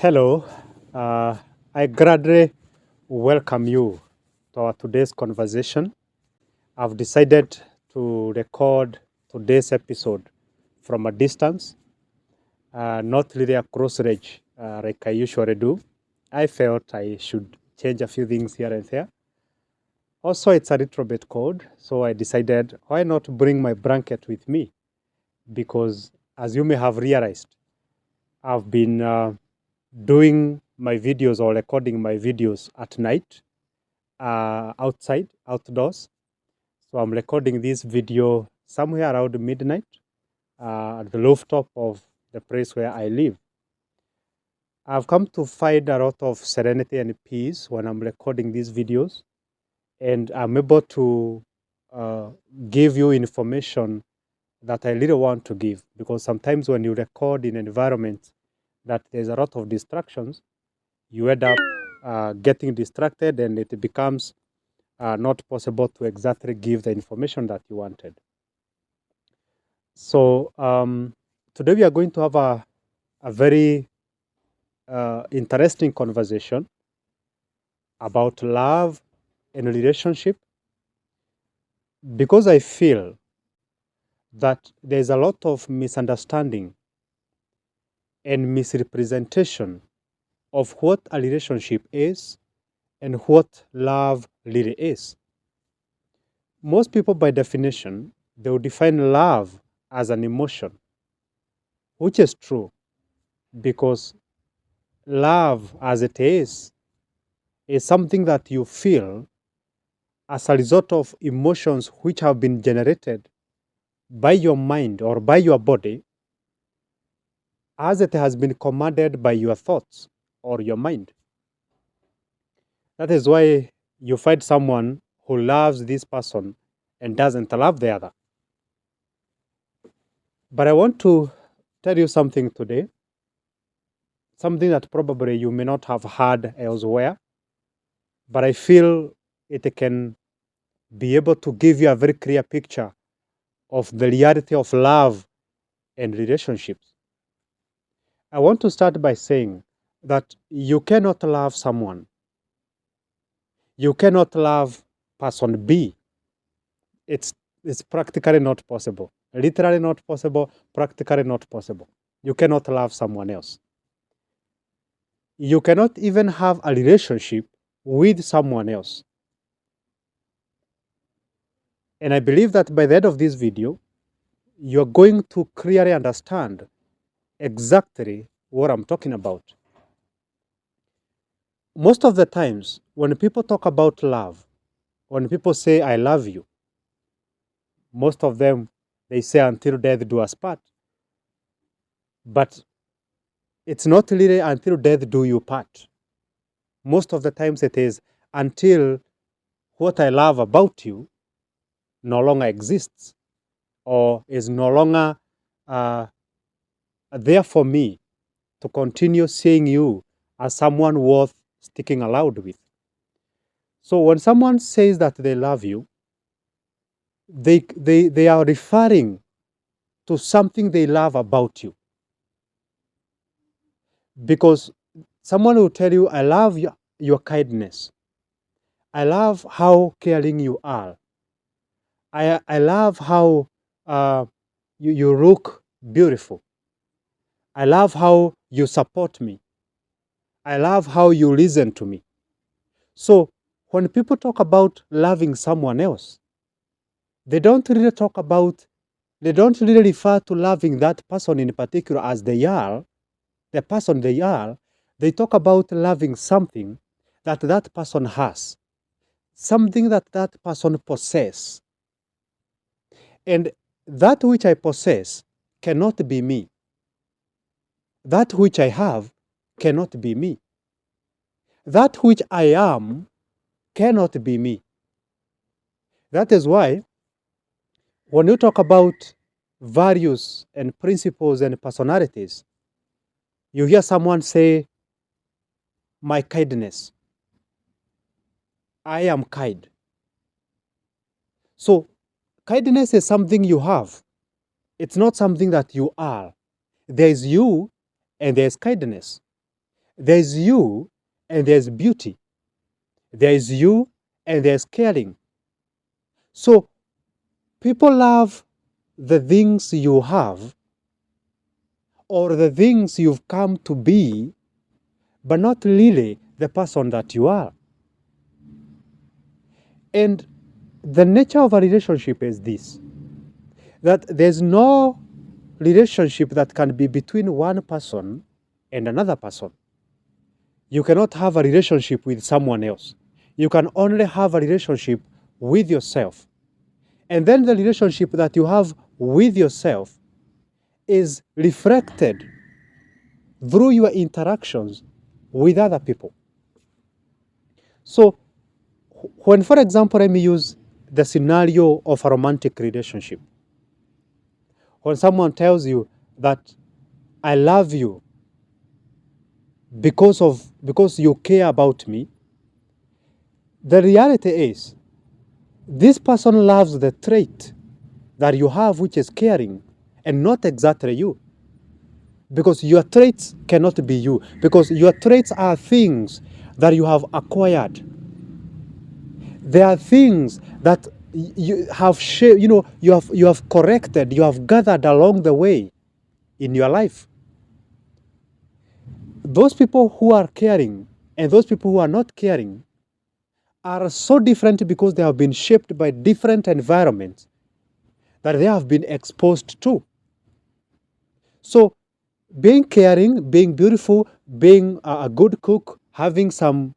Hello, I gladly welcome you to our today's conversation. I've decided to record today's episode from a distance, not really a cross range like I usually do. I felt I should change a few things here and there. Also, it's a little bit cold, so I decided why not bring my blanket with me? Because as you may have realized, I've been doing my videos or recording my videos at night, outdoors. So I'm recording this video somewhere around midnight at the rooftop of the place where I live. I've come to find a lot of serenity and peace when I'm recording these videos, and I'm able to uh, give you information that I really want to give, because sometimes when you record in an environment that there's a lot of distractions, you end up getting distracted, and it becomes not possible to exactly give the information that you wanted. So today we are going to have a very interesting conversation about love and relationship, because I feel that there's a lot of misunderstanding and misrepresentation of what a relationship is and what love really is. Most people, by definition, they will define love as an emotion, which is true, because love, as it is something that you feel as a result of emotions which have been generated by your mind or by your body, as it has been commanded by your thoughts or your mind. That is why you find someone who loves this person and doesn't love the other. But I want to tell you something today, something that probably you may not have heard elsewhere, but I feel it can be able to give you a very clear picture of the reality of love and relationships. I want to start by saying that you cannot love someone. You cannot love person B. It's, it's practically not possible. Literally not possible, practically not possible. You cannot love someone else. You cannot even have a relationship with someone else. And I believe that by the end of this video, you're going to clearly understand exactly what I'm talking about. Most of the times, when people talk about love, when people say, I love you, most of them, they say, until death do us part. But it's not really until death do you part. Most of the times it is until what I love about you no longer exists or is no longer there for me to continue seeing you as someone worth sticking aloud with. So when someone says that they love you, they are referring to something they love about you. Because someone will tell you, I love your kindness. I love how caring you are. I love how you look beautiful. I love how you support me. I love how you listen to me. So when people talk about loving someone else, they don't really refer to loving that person in particular as they are, the person they are. They talk about loving something that that person has, something that that person possesses. And that which I possess cannot be me. That which I have cannot be me. That which I am cannot be me. That is why when you talk about values and principles and personalities, you hear someone say, my kindness. I am kind. So kindness is something you have. It's not something that you are. There is you and there is kindness. There's you and there's beauty. There is you and there's caring. So people love the things you have or the things you've come to be, but not really the person that you are. And the nature of a relationship is this, that there's no relationship that can be between one person and another person. You cannot have a relationship with someone else. You can only have a relationship with yourself. And then the relationship that you have with yourself is reflected through your interactions with other people. So when, for example, let me use the scenario of a romantic relationship. When someone tells you that I love you because you care about me, the reality is this person loves the trait that you have, which is caring, and not exactly you. Because your traits cannot be you. Because your traits are things that you have acquired. They are things that you have you have corrected, you have gathered along the way in your life. Those people who are caring and those people who are not caring are so different because they have been shaped by different environments that they have been exposed to. So being caring, being beautiful, being a good cook, having some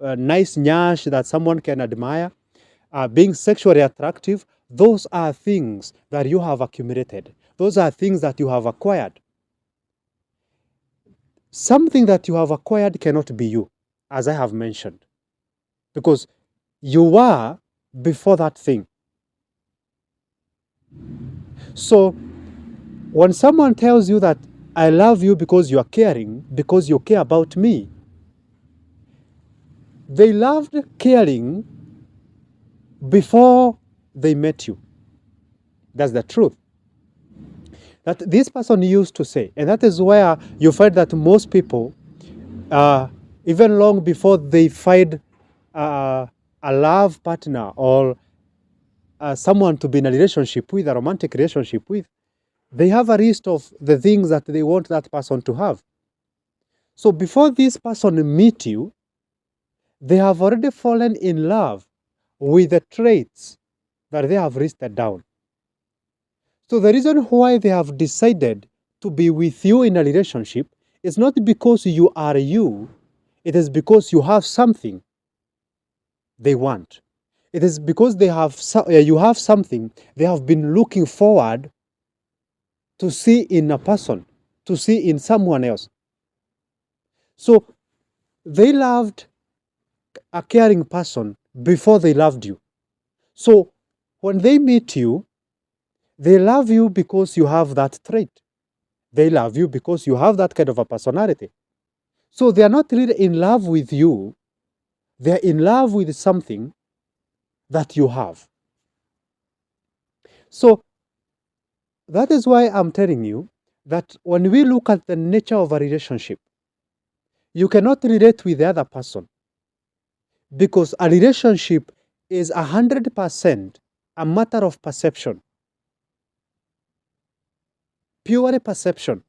nice nyash that someone can admire, being sexually attractive, those are things that you have accumulated. Those are things that you have acquired. Something that you have acquired cannot be you, as I have mentioned, because you were before that thing. So when someone tells you that I love you because you are caring, because you care about me, they loved caring before they met you. That's the truth. That this person used to say, and that is where you find that most people, even long before they find a love partner or someone to be in a relationship with, a romantic relationship with, they have a list of the things that they want that person to have. So before this person meet you, they have already fallen in love with the traits that they have listed down. So the reason why they have decided to be with you in a relationship is not because you are you, it is because you have something they want. It is because you have something they have been looking forward to see in a person, to see in someone else. So they loved a caring person before they loved you. So when they meet you, they love you because you have that trait. They love you because you have that kind of a personality. So they are not really in love with you. They are in love with something that you have. So that is why I'm telling you that when we look at the nature of a relationship, you cannot relate with the other person because a relationship is 100% a matter of perception. Pure perception.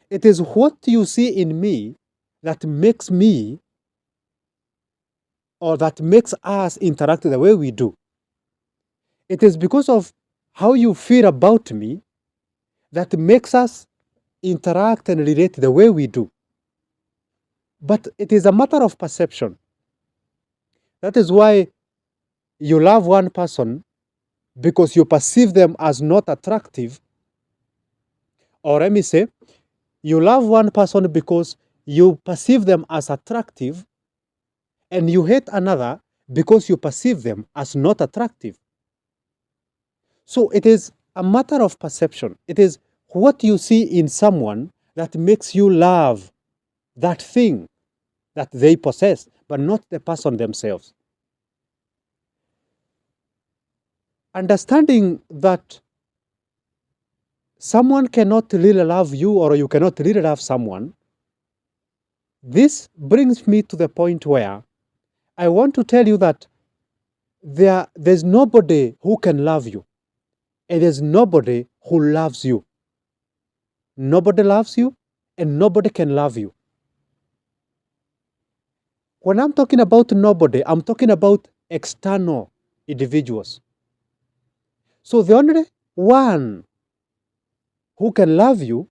It is what you see in me that makes me or that makes us interact the way we do. It is because of how you feel about me that makes us interact and relate the way we do. But it is a matter of perception. That is why you love one person because you perceive them as not attractive. Or let me say, you love one person because you perceive them as attractive, and you hate another because you perceive them as not attractive. So it is a matter of perception. It is what you see in someone that makes you love that thing that they possess, but not the person themselves. Understanding that someone cannot really love you or you cannot really love someone This brings me to the point where I want to tell you that there's nobody who can love you, and there's nobody who loves you. Nobody loves you, and nobody can love you. When I'm talking about nobody, I'm talking about external individuals. So the only one who can love you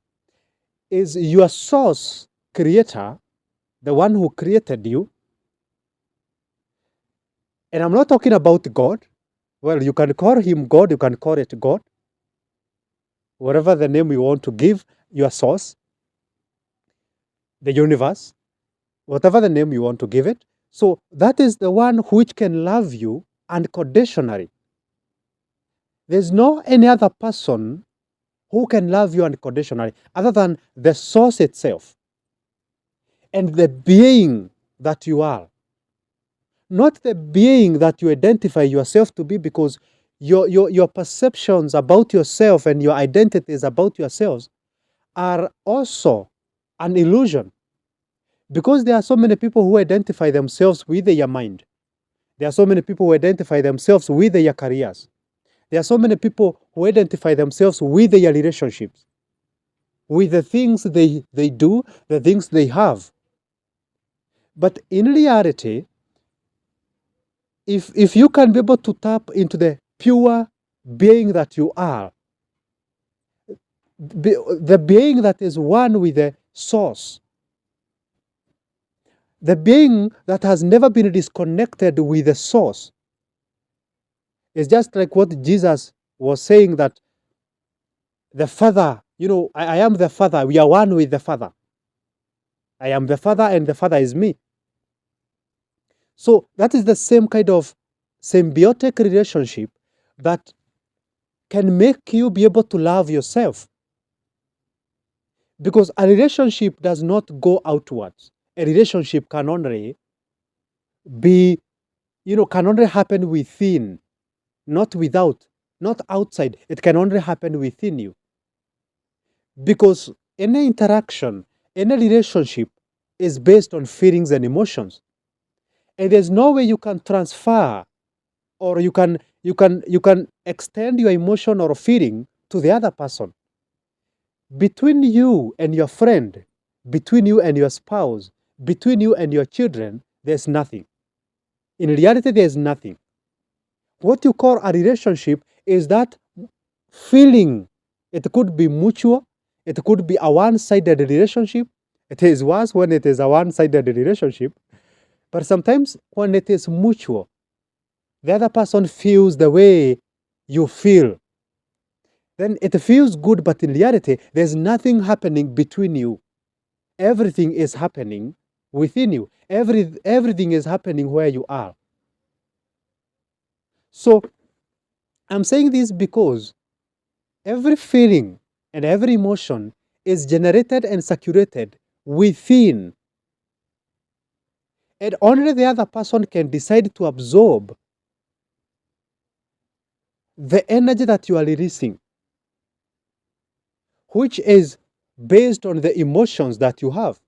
is your source creator, the one who created you. And I'm not talking about God. Well, you can call him God, you can call it God, whatever the name you want to give your source, the universe, whatever the name you want to give it. So that is the one which can love you unconditionally. There's no any other person who can love you unconditionally other than the source itself and the being that you are. Not the being that you identify yourself to be, because your perceptions about yourself and your identities about yourselves are also an illusion. Because there are so many people who identify themselves with their mind. There are so many people who identify themselves with their careers. There are so many people who identify themselves with their relationships, with the things they do, the things they have. But in reality, if you can be able to tap into the pure being that you are, the being that is one with the source, the being that has never been disconnected with the source, it's just like what Jesus was saying, that the Father, I am the Father, we are one with the Father. I am the Father and the Father is me. So that is the same kind of symbiotic relationship that can make you be able to love yourself. Because a relationship does not go outwards. A relationship can only be, can only happen within, not without, not outside. It can only happen within you. Because any interaction, any relationship is based on feelings and emotions. And there's no way you can transfer, or you can extend your emotion or feeling to the other person. Between you and your friend, between you and your spouse, between you and your children, there's nothing. In reality, there's nothing. What you call a relationship is that feeling. It could be mutual. It could be a one-sided relationship. It is worse when it is a one-sided relationship. But sometimes when it is mutual, the other person feels the way you feel. Then it feels good, but in reality, there's nothing happening between you. Everything is happening within you. Everything is happening where you are. So I'm saying this because every feeling and every emotion is generated and circulated within. And only the other person can decide to absorb the energy that you are releasing, which is based on the emotions that you have.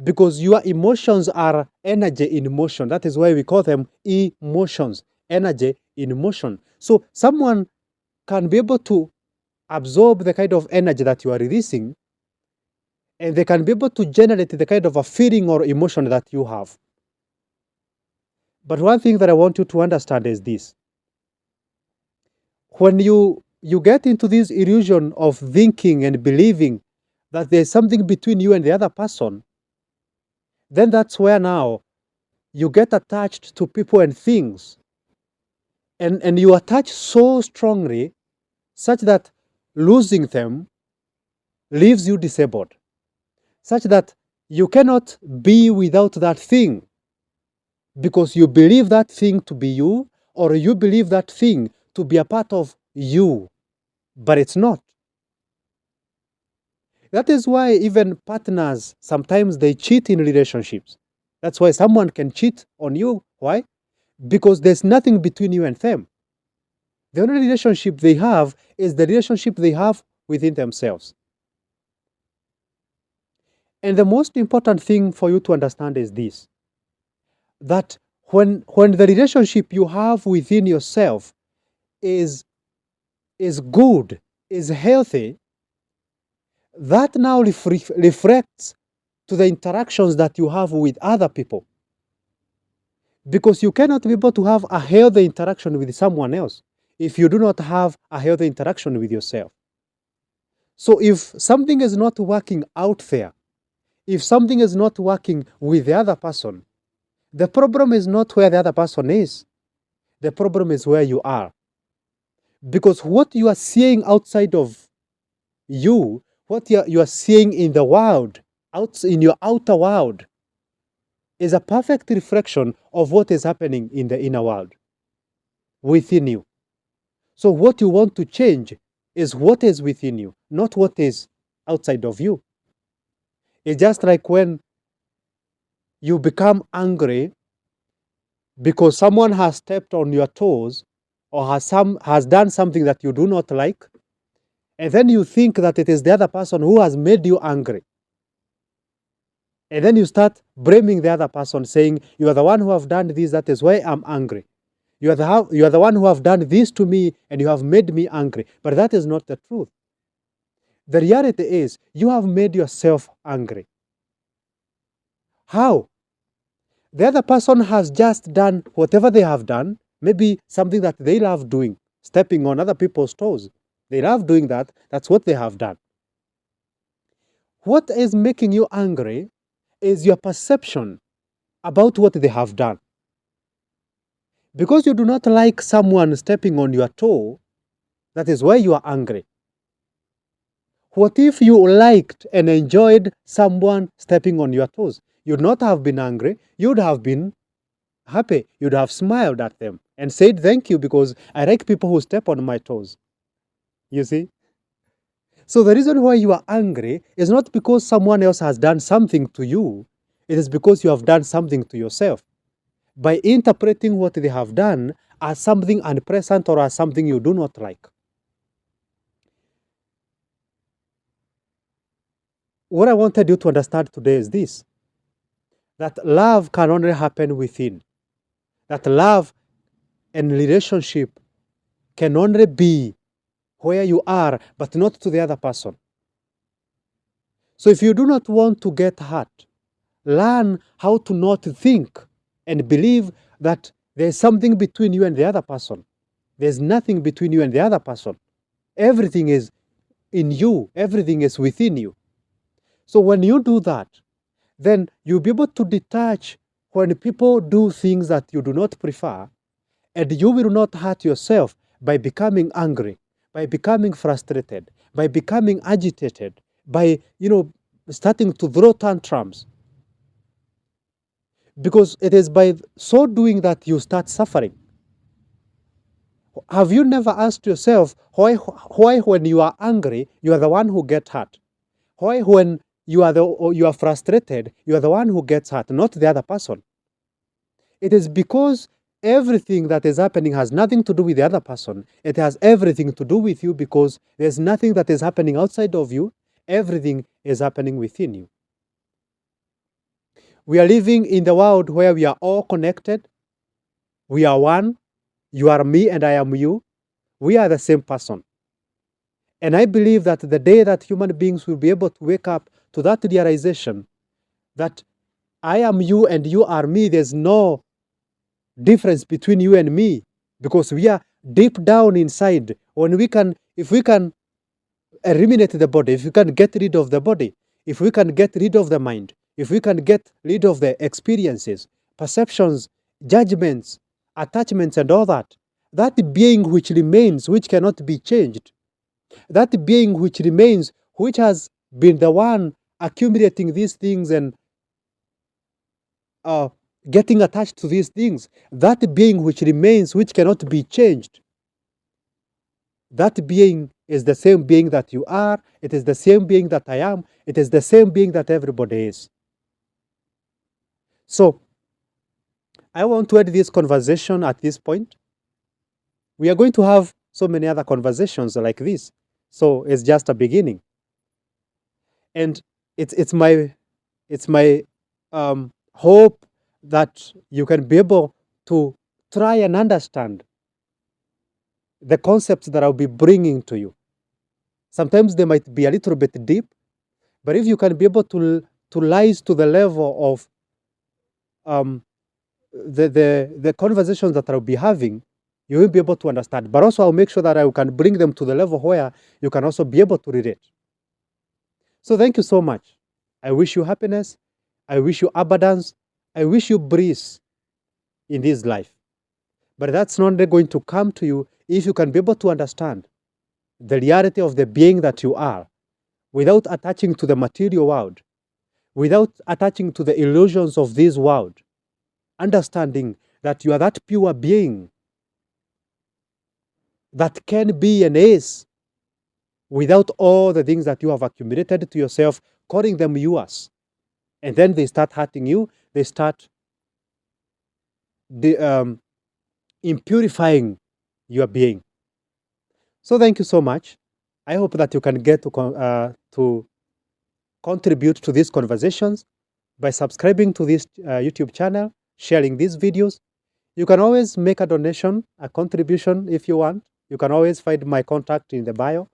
Because your emotions are energy in motion. That is why we call them emotions, energy in motion. So someone can be able to absorb the kind of energy that you are releasing, and they can be able to generate the kind of a feeling or emotion that you have. But one thing that I want you to understand is this. When you get into this illusion of thinking and believing that there's something between you and the other person, then that's where now you get attached to people and things. And you attach so strongly such that losing them leaves you disabled, such that you cannot be without that thing, because you believe that thing to be you, or you believe that thing to be a part of you, but it's not. That is why even partners, sometimes they cheat in relationships. That's why someone can cheat on you. Why? Because there's nothing between you and them. The only relationship they have is the relationship they have within themselves. And the most important thing for you to understand is this, that when the relationship you have within yourself is good, is healthy, that now reflects to the interactions that you have with other people. Because you cannot be able to have a healthy interaction with someone else if you do not have a healthy interaction with yourself. So if something is not working out there, if something is not working with the other person, the problem is not where the other person is. The problem is where you are. Because what you are seeing outside of you, what you are seeing in the world, in your outer world, is a perfect reflection of what is happening in the inner world within you. So what you want to change is what is within you, not what is outside of you. It's just like when you become angry because someone has stepped on your toes or has done something that you do not like, and then you think that it is the other person who has made you angry. And then you start blaming the other person, saying, you are the one who have done this, that is why I'm angry. You are the one who have done this to me and you have made me angry. But that is not the truth. The reality is you have made yourself angry. How? The other person has just done whatever they have done, maybe something that they love doing, stepping on other people's toes. They love doing that. That's what they have done. What is making you angry is your perception about what they have done. Because you do not like someone stepping on your toe, that is why you are angry. What if you liked and enjoyed someone stepping on your toes? You'd not have been angry. You'd have been happy. You'd have smiled at them and said thank you because I like people who step on my toes. You see? So the reason why you are angry is not because someone else has done something to you. It is because you have done something to yourself. By interpreting what they have done as something unpleasant or as something you do not like. What I wanted you to understand today is this, that love can only happen within. That love and relationship can only be where you are, but not to the other person. So if you do not want to get hurt, learn how to not think and believe that there's something between you and the other person. There's nothing between you and the other person. Everything is in you. Everything is within you. So when you do that, then you'll be able to detach when people do things that you do not prefer, and you will not hurt yourself by becoming angry, by becoming frustrated, by becoming agitated, by, starting to throw tantrums. Because it is by so doing that you start suffering. Have you never asked yourself why when you are angry, you are the one who gets hurt? Why when you are frustrated, you are the one who gets hurt, not the other person? It is because everything that is happening has nothing to do with the other person. It has everything to do with you because there's nothing that is happening outside of you. Everything is happening within you. We are living in the world where we are all connected. We are one. You are me and I am you. We are the same person. And I believe that the day that human beings will be able to wake up to that realization that I am you and you are me, there's no difference between you and me because we are deep down inside. If we can eliminate the body, if we can get rid of the body, if we can get rid of the mind, if we can get rid of the experiences, perceptions, judgments, attachments, and all that, that being which remains, which cannot be changed, that being which remains, which has been the one accumulating these things and getting attached to these things, that being which remains, which cannot be changed, that being is the same being that you are. It is the same being that I am. It is the same being that everybody is. So, I want to end this conversation at this point. We are going to have so many other conversations like this. So, it's just a beginning. And it's my It's my hope that you can be able to try and understand the concepts that I'll be bringing to you. Sometimes they might be a little bit deep, but if you can be able to rise to the level of um, the conversations that I'll be having, you will be able to understand. But also, I'll make sure that I can bring them to the level where you can also be able to relate. So, thank you so much. I wish you happiness. I wish you abundance. I wish you breeze in this life. But that's not going to come to you if you can be able to understand the reality of the being that you are without attaching to the material world, without attaching to the illusions of this world, understanding that you are that pure being that can be and is without all the things that you have accumulated to yourself, calling them yours. And then they start hurting you, they start impurifying your being. So thank you so much. I hope that you can get to contribute to these conversations by subscribing to this YouTube channel, sharing these videos. You can always make a donation, a contribution if you want. You can always find my contact in the bio.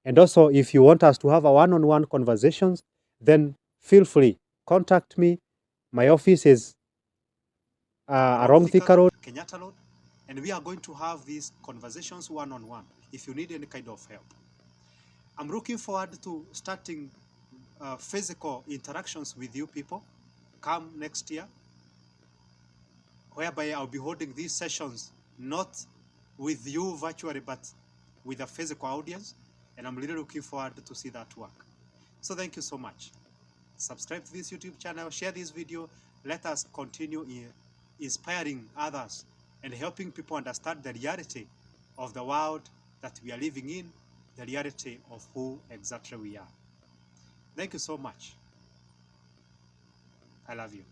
And also, if you want us to have a one-on-one conversations, then feel free. Contact me. My office is around Thika Road, Kenyatta Road, and we are going to have these conversations one-on-one if you need any kind of help. I'm looking forward to starting physical interactions with you people. Come next year, whereby I'll be holding these sessions not with you virtually, but with a physical audience. And I'm really looking forward to see that work. So thank you so much. Subscribe to this YouTube channel, share this video. Let us continue inspiring others and helping people understand the reality of the world that we are living in, the reality of who exactly we are. Thank you so much. I love you.